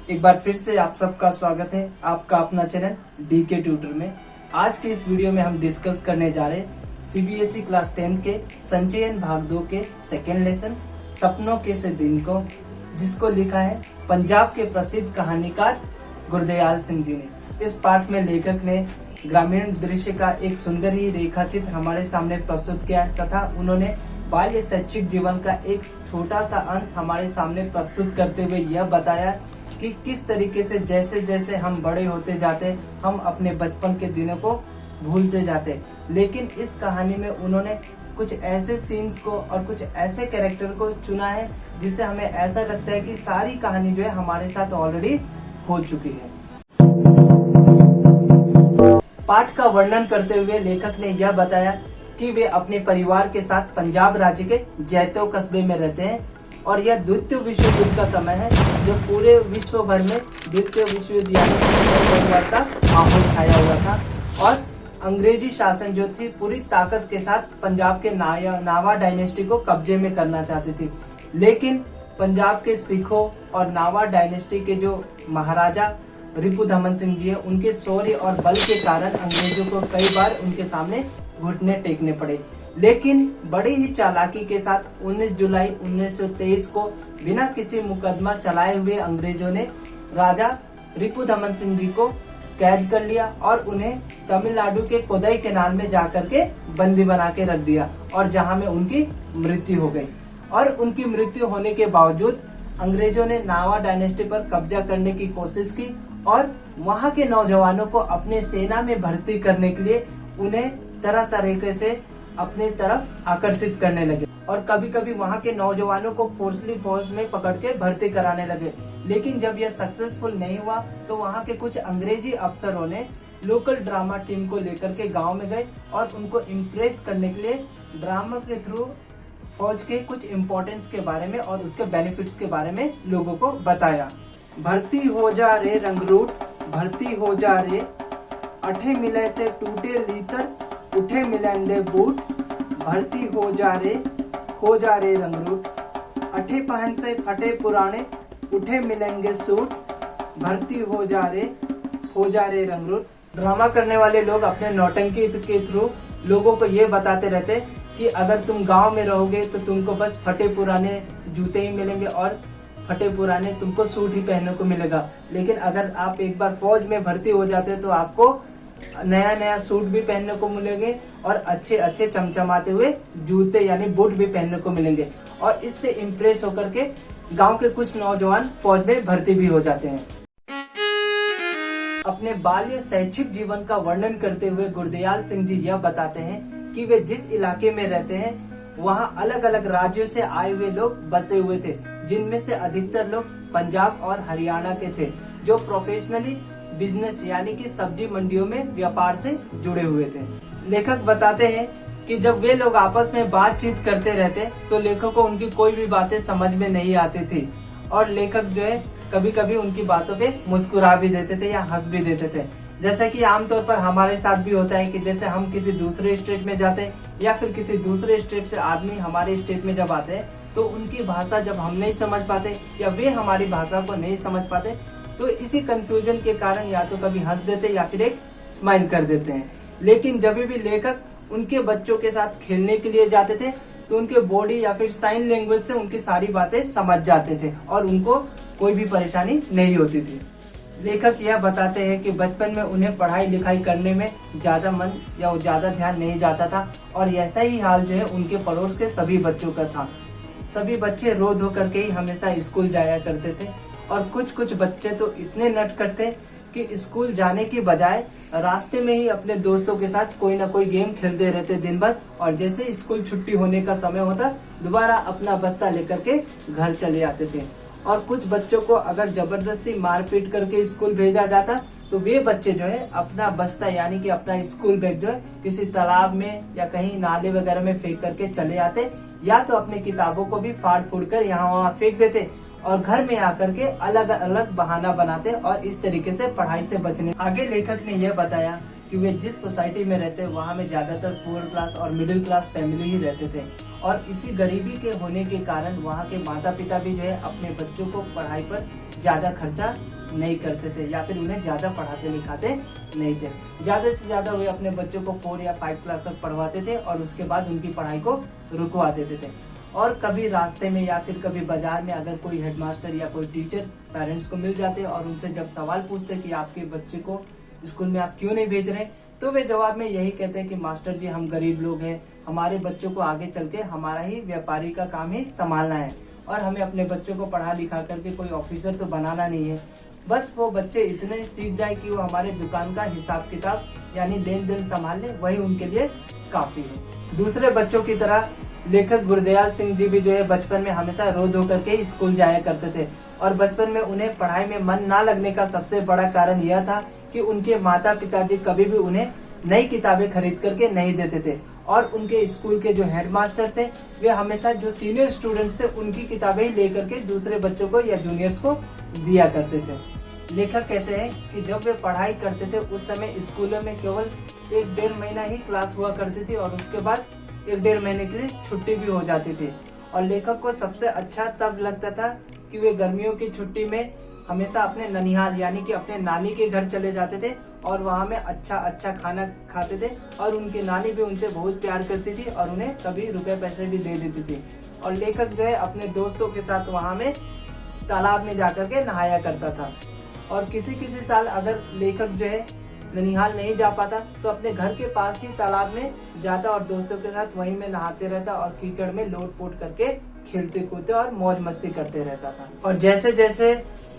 एक बार फिर से आप सबका स्वागत है आपका अपना चैनल डीके ट्यूटर में। आज के इस वीडियो में हम डिस्कस करने जा रहे हैं सीबीएसई क्लास 10 के संचयन भाग 2 के सेकेंड लेसन सपनों के से दिन को, जिसको लिखा है पंजाब के प्रसिद्ध कहानीकार गुरदयाल सिंह जी ने। इस पाठ में लेखक ने ग्रामीण दृश्य का एक सुंदर ही रेखाचित्र हमारे सामने प्रस्तुत किया तथा उन्होंने बाल्य शैक्षिक जीवन का एक छोटा सा अंश हमारे सामने प्रस्तुत करते हुए यह बताया कि किस तरीके से जैसे जैसे हम बड़े होते जाते हम अपने बचपन के दिनों को भूलते जाते। लेकिन इस कहानी में उन्होंने कुछ ऐसे सीन्स को और कुछ ऐसे कैरेक्टर को चुना है जिससे हमें ऐसा लगता है कि सारी कहानी जो है हमारे साथ ऑलरेडी हो चुकी है। पाठ का वर्णन करते हुए लेखक ने यह बताया कि वे अपने परिवार के साथ पंजाब राज्य के जैतो कस्बे में रहते हैं और यह द्वितीय विश्व युद्ध का समय है, जो पूरे विश्व भर में द्वितीय विश्व युद्ध यानी का माहौल छाया हुआ था और अंग्रेजी शासन जो थी पूरी ताकत के साथ पंजाब के नावा डायनेस्टी को कब्जे में करना चाहती थी। लेकिन पंजाब के सिखों और नावा डायनेस्टी के जो महाराजा रिपुदमन सिंह जी है, उनके शौर्य और बल के कारण अंग्रेजों को कई बार उनके सामने घुटने टेकने पड़े। लेकिन बड़ी ही चालाकी के साथ 19 जुलाई 1923 को बिना किसी मुकदमा चलाए हुए अंग्रेजों ने राजा रिपुदमन सिंह जी को कैद कर लिया और उन्हें तमिलनाडु के कोदई केनाल में जाकर के बंदी बना के रख दिया और जहां में उनकी मृत्यु हो गई। और उनकी मृत्यु होने के बावजूद अंग्रेजों ने नावा डायनेस्टी पर कब्जा करने की कोशिश की और वहां के नौजवानों को अपने सेना में भर्ती करने के लिए उन्हें तरह तरीके से अपने तरफ आकर्षित करने लगे और कभी कभी वहां के नौजवानों को फोर्सली फौज में पकड़ के भर्ती कराने लगे। लेकिन जब यह सक्सेसफुल नहीं हुआ तो वहां के कुछ अंग्रेजी अफसरों ने लोकल ड्रामा टीम को लेकर के गांव में गए और उनको इम्प्रेस करने के लिए ड्रामा के थ्रू फौज के कुछ इम्पोर्टेंस के बारे में और उसके बेनिफिट्स के बारे में लोगों को बताया। भर्ती हो जा रे रंगरूट, भर्ती हो जा रे, अठे मिले से टूटे लीतर, उठे मिलेंदे बूट, भर्ती हो जा रे रंगरूट, अठे पहन से फटे पुराने, उठे मिलेंगे सूट, भर्ती हो जा रे रंगरूट। ड्रामा करने वाले लोग अपने नौटंकी के थ्रू लोगों को ये बताते रहते कि अगर तुम गांव में रहोगे तो तुमको बस फटे पुराने जूते ही मिलेंगे और फटे पुराने तुमको सूट ही पहनने को मिलेगा। लेकिन अगर आप एक बार फौज में भर्ती हो जाते हो तो आपको नया नया सूट भी पहनने को मिलेंगे और अच्छे अच्छे चमचमाते हुए जूते यानी बूट भी पहनने को मिलेंगे। और इससे इम्प्रेस होकर के गांव के कुछ नौजवान फौज में भर्ती भी हो जाते हैं। अपने बाल्य शैक्षिक जीवन का वर्णन करते हुए गुरदयाल सिंह जी यह बताते हैं कि वे जिस इलाके में रहते हैं वहां अलग अलग राज्यों से आए हुए लोग बसे हुए थे, जिनमें से अधिकतर लोग पंजाब और हरियाणा के थे जो प्रोफेशनली बिजनेस यानी कि सब्जी मंडियों में व्यापार से जुड़े हुए थे। लेखक बताते हैं कि जब वे लोग आपस में बातचीत करते रहते तो लेखक को उनकी कोई भी बातें समझ में नहीं आती थी और लेखक जो है कभी कभी उनकी बातों पे मुस्कुरा भी देते थे या हंस भी देते थे। जैसा कि आमतौर पर हमारे साथ भी होता है कि जैसे हम किसी दूसरे स्टेट में जाते हैं या फिर किसी दूसरे स्टेट से आदमी हमारे स्टेट में जब आते हैं तो उनकी भाषा जब हम नहीं समझ पाते या वे हमारी भाषा को नहीं समझ पाते तो इसी कंफ्यूजन के कारण या तो कभी हंस देते या फिर एक स्माइल कर देते हैं। लेकिन जब भी लेखक उनके बच्चों के साथ खेलने के लिए जाते थे तो उनके बॉडी या फिर साइन लैंग्वेज से उनकी सारी बातें समझ जाते थे और उनको कोई भी परेशानी नहीं होती थी। लेखक यह बताते हैं कि बचपन में उन्हें पढ़ाई लिखाई करने में ज्यादा मन या ज्यादा ध्यान नहीं जाता था और ऐसा ही हाल जो है उनके पड़ोस के सभी बच्चों का था। सभी बच्चे रो धो करके ही हमेशा स्कूल जाया करते थे और कुछ बच्चे तो इतने नटखट थे कि स्कूल जाने की बजाय रास्ते में ही अपने दोस्तों के साथ कोई ना कोई गेम खेलते रहते दिन भर और जैसे स्कूल छुट्टी होने का समय होता दोबारा अपना बस्ता लेकर के घर चले आते थे। और कुछ बच्चों को अगर जबरदस्ती मारपीट करके स्कूल भेजा जाता तो वे बच्चे जो है अपना बस्ता यानी कि अपना स्कूल बैग जो है किसी तालाब में या कहीं नाले वगैरह में फेंक करके चले आते या तो अपनी किताबों को भी फाड़ फूड़ कर यहाँ वहाँ फेंक देते और घर में आकर के अलग अलग बहाना बनाते और इस तरीके से पढ़ाई से बचने। आगे लेखक ने यह बताया कि वे जिस सोसाइटी में रहते वहाँ में ज्यादातर पुअर क्लास और मिडिल क्लास फैमिली ही रहते थे और इसी गरीबी के होने के कारण वहाँ के माता पिता भी जो है अपने बच्चों को पढ़ाई पर ज्यादा खर्चा नहीं करते थे या फिर उन्हें ज़्यादा पढ़ाते लिखाते नहीं थे। ज़्यादा से ज़्यादा वे अपने बच्चों को 4 या 5 क्लास तक पढ़वाते थे और उसके बाद उनकी पढ़ाई को रुकवा देते थे। और कभी रास्ते में या फिर कभी बाजार में अगर कोई हेडमास्टर या कोई टीचर पेरेंट्स को मिल जाते और उनसे जब सवाल पूछते कि आपके बच्चे को स्कूल में आप क्यों नहीं भेज रहे, तो वे जवाब में यही कहते हैं कि मास्टर जी हम गरीब लोग हैं, हमारे बच्चों को आगे चल के हमारा ही व्यापारी का काम ही संभालना है और हमें अपने बच्चों को पढ़ा लिखा करके कोई ऑफिसर तो बनाना नहीं है। बस वो बच्चे इतने सीख जाए कि वो हमारे दुकान का हिसाब किताब यानी लेन देन संभाल ले, वही उनके लिए काफी है। दूसरे बच्चों की तरह लेखक गुरदयाल सिंह जी भी जो है बचपन में हमेशा रो धो करके स्कूल जाया करते थे और बचपन में उन्हें पढ़ाई में मन ना लगने का सबसे बड़ा कारण यह था कि उनके माता पिताजी कभी भी उन्हें नई किताबें खरीद करके नहीं देते थे और उनके स्कूल के जो हेडमास्टर थे वे हमेशा जो सीनियर स्टूडेंट्स थे उनकी किताबें ही लेकर के दूसरे बच्चों को या जूनियर्स को दिया करते थे। लेखक कहते हैं कि जब वे पढ़ाई करते थे उस समय स्कूलों में केवल 1-1.5 महीना ही क्लास हुआ करती थी और उसके बाद 1-1.5 महीने के लिए छुट्टी भी हो जाती थी। और लेखक को सबसे अच्छा तब लगता था कि वे गर्मियों की छुट्टी में हमेशा अपने ननिहाल यानी कि अपने नानी के घर चले जाते थे और वहाँ में अच्छा खाना खाते थे और उनकी नानी भी उनसे बहुत प्यार करती थी और उन्हें कभी रुपए पैसे भी दे देती थी। और लेखक जो है अपने दोस्तों के साथ वहाँ में तालाब में जाकर के नहाया करता था। और किसी साल अगर लेखक जो है ननिहाल नहीं जा पाता तो अपने घर के पास ही तालाब में जाता और दोस्तों के साथ वहीं में नहाते रहता और कीचड़ में लोट-पोट करके खेलते कूदते और मौज मस्ती करते रहता था। और जैसे जैसे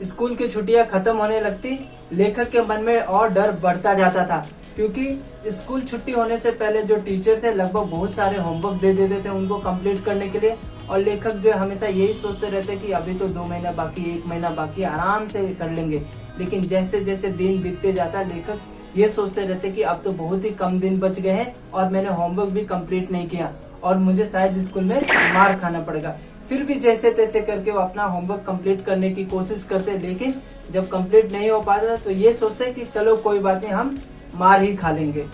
स्कूल की छुट्टियां खत्म होने लगती लेखक के मन में और डर बढ़ता जाता था, क्योंकि स्कूल छुट्टी होने से पहले जो टीचर थे लगभग बहुत सारे होमवर्क दे देते थे उनको कंप्लीट करने के लिए और लेखक जो है हमेशा यही सोचते रहते कि अभी तो 2 महीना बाकी, 1 महीना बाकी, आराम से कर लेंगे। लेकिन जैसे जैसे दिन बीतते जाता लेखक ये सोचते रहते कि अब तो बहुत ही कम दिन बच गए हैं और मैंने होमवर्क भी कंप्लीट नहीं किया और मुझे शायद स्कूल में मार खाना पड़ेगा। फिर भी जैसे तैसे करके वो अपना होमवर्क कंप्लीट करने की कोशिश करते, लेकिन जब कंप्लीट नहीं हो पाता तो ये सोचते कि चलो कोई बात नहीं, हम मार ही खा लेंगे।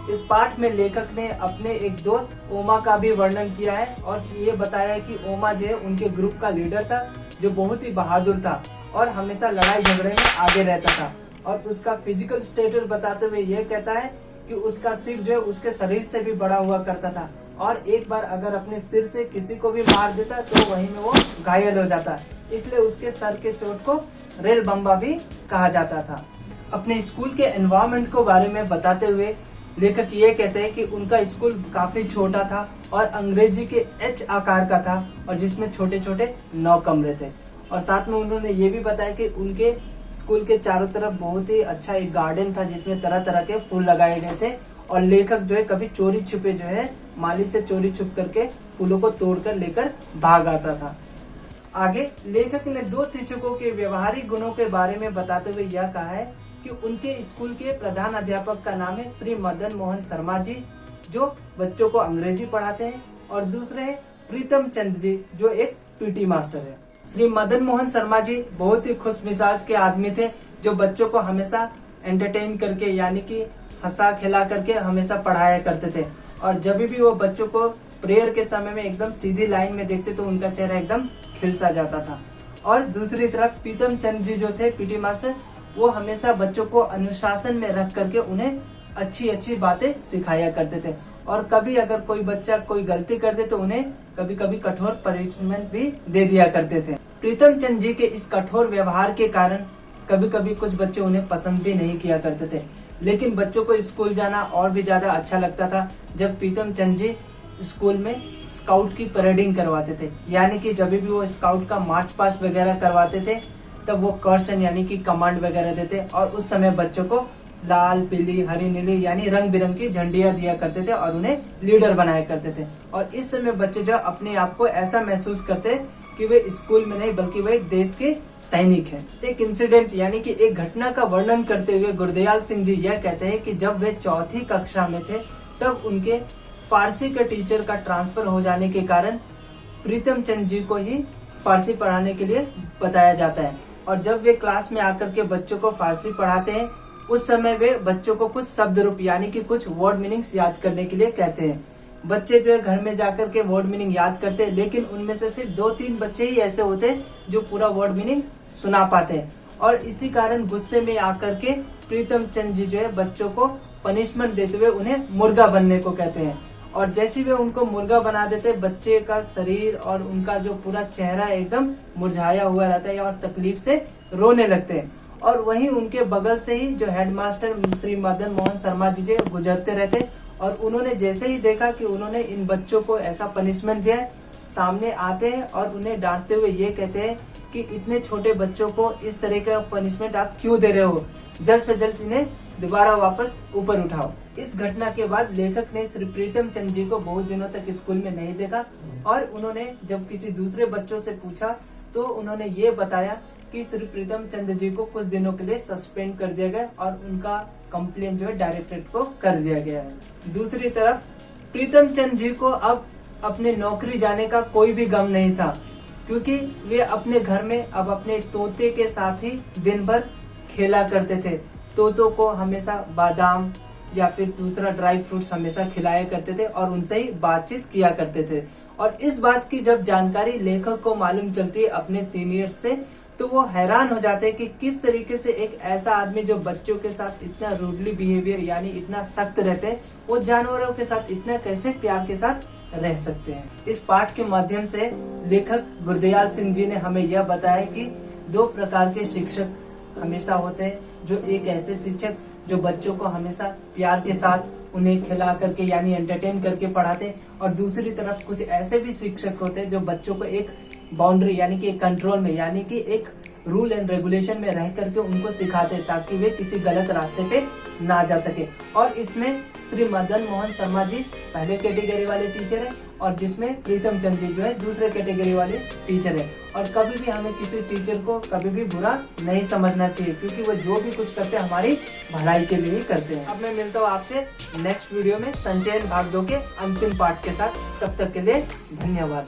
इस पाठ में लेखक ने अपने एक दोस्त ओमा का भी वर्णन किया है और ये बताया कि ओमा जो है उनके ग्रुप का लीडर था जो बहुत ही बहादुर था और हमेशा लड़ाई झगड़े में आगे रहता था। और उसका फिजिकल स्टेटस बताते हुए ये कहता है कि उसका सिर जो है उसके शरीर से भी बड़ा हुआ करता था और एक बार अगर अपने सिर से किसी को भी मार देता तो वहीं में वो घायल हो जाता, इसलिए उसके सर के चोट को रेल बम्बा भी कहा जाता था। अपने स्कूल के एनवायरनमेंट को बारे में बताते हुए लेखक ये कहते हैं कि उनका स्कूल काफी छोटा था और अंग्रेजी के H आकार का था और जिसमें छोटे छोटे 9 कमरे थे। और साथ में उन्होंने ये भी बताया कि उनके स्कूल के चारों तरफ बहुत ही अच्छा एक गार्डन था जिसमें तरह तरह के फूल लगाए गए थे और लेखक जो है कभी चोरी छुपे जो है माली से चोरी छुप करके फूलों को तोड़कर लेकर भाग आता था। आगे लेखक ने 2 शिक्षकों के व्यवहारिक गुणों के बारे में बताते हुए यह कहा है कि उनके स्कूल के प्रधान अध्यापक का नाम है श्री मदन मोहन शर्मा जी जो बच्चों को अंग्रेजी पढ़ाते हैं और दूसरे हैं प्रीतम चंद जी जो एक पीटी मास्टर है। श्री मदन मोहन शर्मा जी बहुत ही खुश मिजाज के आदमी थे जो बच्चों को हमेशा एंटरटेन करके यानी कि हंसा खिला करके हमेशा पढ़ाया करते थे और जब भी वो बच्चों को प्रेयर के समय में एकदम सीधी लाइन में देखते तो उनका चेहरा एकदम खिलसा जाता था। और दूसरी तरफ प्रीतम चंद जी जो थे पीटी मास्टर, वो हमेशा बच्चों को अनुशासन में रख करके उन्हें अच्छी अच्छी बातें सिखाया करते थे और कभी अगर कोई बच्चा कोई गलती कर दे तो उन्हें कभी कभी कठोर पनिशमेंट भी दे दिया करते थे। प्रीतम चंद जी के इस कठोर व्यवहार के कारण कभी कभी कुछ बच्चे उन्हें पसंद भी नहीं किया करते थे, लेकिन बच्चों को स्कूल जाना और भी ज्यादा अच्छा लगता था जब प्रीतम चंद जी स्कूल में स्काउट की परेडिंग करवाते थे, यानी कि जब भी वो स्काउट का मार्च पास्ट वगैरह करवाते थे तब वो कर्सन यानी कि कमांड वगैरह देते और उस समय बच्चों को लाल पीली हरी नीली यानी रंग बिरंगी झंडियां दिया करते थे और उन्हें लीडर बनाया करते थे। और इस समय बच्चे जो अपने आप को ऐसा महसूस करते कि वे स्कूल में नहीं बल्कि वे देश के सैनिक हैं। एक इंसिडेंट यानी कि एक घटना का वर्णन करते हुए गुरदयाल सिंह जी यह कहते हैं कि जब वे 4th कक्षा में थे तब उनके फारसी के टीचर का ट्रांसफर हो जाने के कारण प्रीतम चंद जी को ही फारसी पढ़ाने के लिए बताया जाता है और जब वे क्लास में आकर के बच्चों को फारसी पढ़ाते हैं उस समय वे बच्चों को कुछ शब्द रूप यानी कि कुछ वर्ड मीनिंग्स याद करने के लिए कहते हैं। बच्चे जो है घर में जाकर के वर्ड मीनिंग याद करते हैं, लेकिन उनमें से सिर्फ 2-3 बच्चे ही ऐसे होते हैं जो पूरा वर्ड मीनिंग सुना पाते हैं और इसी कारण गुस्से में आकर के प्रीतम चंद जी जो है बच्चों को पनिशमेंट देते हुए उन्हें मुर्गा बनने को कहते हैं। और जैसे वे उनको मुर्गा बना देते, बच्चे का शरीर और उनका जो पूरा चेहरा एकदम मुरझाया हुआ रहता है और तकलीफ से रोने लगते हैं। और वहीं उनके बगल से ही जो हेडमास्टर श्री मदन मोहन शर्मा जी जो गुजरते रहते और उन्होंने जैसे ही देखा कि उन्होंने इन बच्चों को ऐसा पनिशमेंट दिया है, सामने आते हैं और उन्हें डांटते हुए ये कहते हैं कि इतने छोटे बच्चों को इस तरह का पनिशमेंट आप क्यों दे रहे हो, जल्द से जल्द इन्हें दोबारा वापस ऊपर उठाओ। इस घटना के बाद लेखक ने श्री प्रीतम चंद जी को बहुत दिनों तक स्कूल में नहीं देखा और उन्होंने जब किसी दूसरे बच्चों से पूछा तो उन्होंने ये बताया कि श्री प्रीतम चंद जी को कुछ दिनों के लिए सस्पेंड कर दिया गया और उनका कंप्लेन जो है डायरेक्टरेट को कर दिया गया है। दूसरी तरफ प्रीतम चंद जी को अब अपने नौकरी जाने का कोई भी गम नहीं था, क्योंकि वे अपने घर में अब अपने तोते के साथ ही दिन भर खेला करते थे। तोतों को हमेशा बादाम या फिर दूसरा ड्राई फ्रूट्स हमेशा खिलाया करते थे और उनसे ही बातचीत किया करते थे। और इस बात की जब जानकारी लेखक को मालूम चलती है अपने सीनियर्स से, तो वो हैरान हो जाते हैं कि किस तरीके से एक ऐसा आदमी जो बच्चों के साथ इतना रूडली बिहेवियर यानी इतना सख्त रहते हैं, वो जानवरों के साथ इतना कैसे प्यार के साथ रह सकते हैं। इस पाठ के माध्यम से लेखक गुरदयाल सिंह जी ने हमें यह बताया कि दो प्रकार के शिक्षक हमेशा होते हैं, जो एक ऐसे शिक्षक जो बच्चों को हमेशा प्यार के साथ उन्हें खिला करके यानी एंटरटेन करके पढ़ाते हैं, और दूसरी तरफ कुछ ऐसे भी शिक्षक होते हैं जो बच्चों को एक बाउंड्री यानी कि एक कंट्रोल में यानी कि एक रूल एंड रेगुलेशन में रह करके उनको सिखाते हैं ताकि वे किसी गलत रास्ते पे ना जा सके। और इसमें श्री मदन मोहन शर्मा जी पहले कैटेगरी वाले टीचर हैं और जिसमें प्रीतम चंद जी जो है दूसरे कैटेगरी वाले टीचर हैं। और कभी भी हमें किसी टीचर को कभी भी बुरा नहीं समझना चाहिए, क्योंकि वो जो भी कुछ करते हैं हमारी भलाई के लिए ही करते हैं। अब मैं मिलता हूँ आपसे नेक्स्ट वीडियो में संचयन भाग 2 के अंतिम पार्ट के साथ। तब तक के लिए धन्यवाद।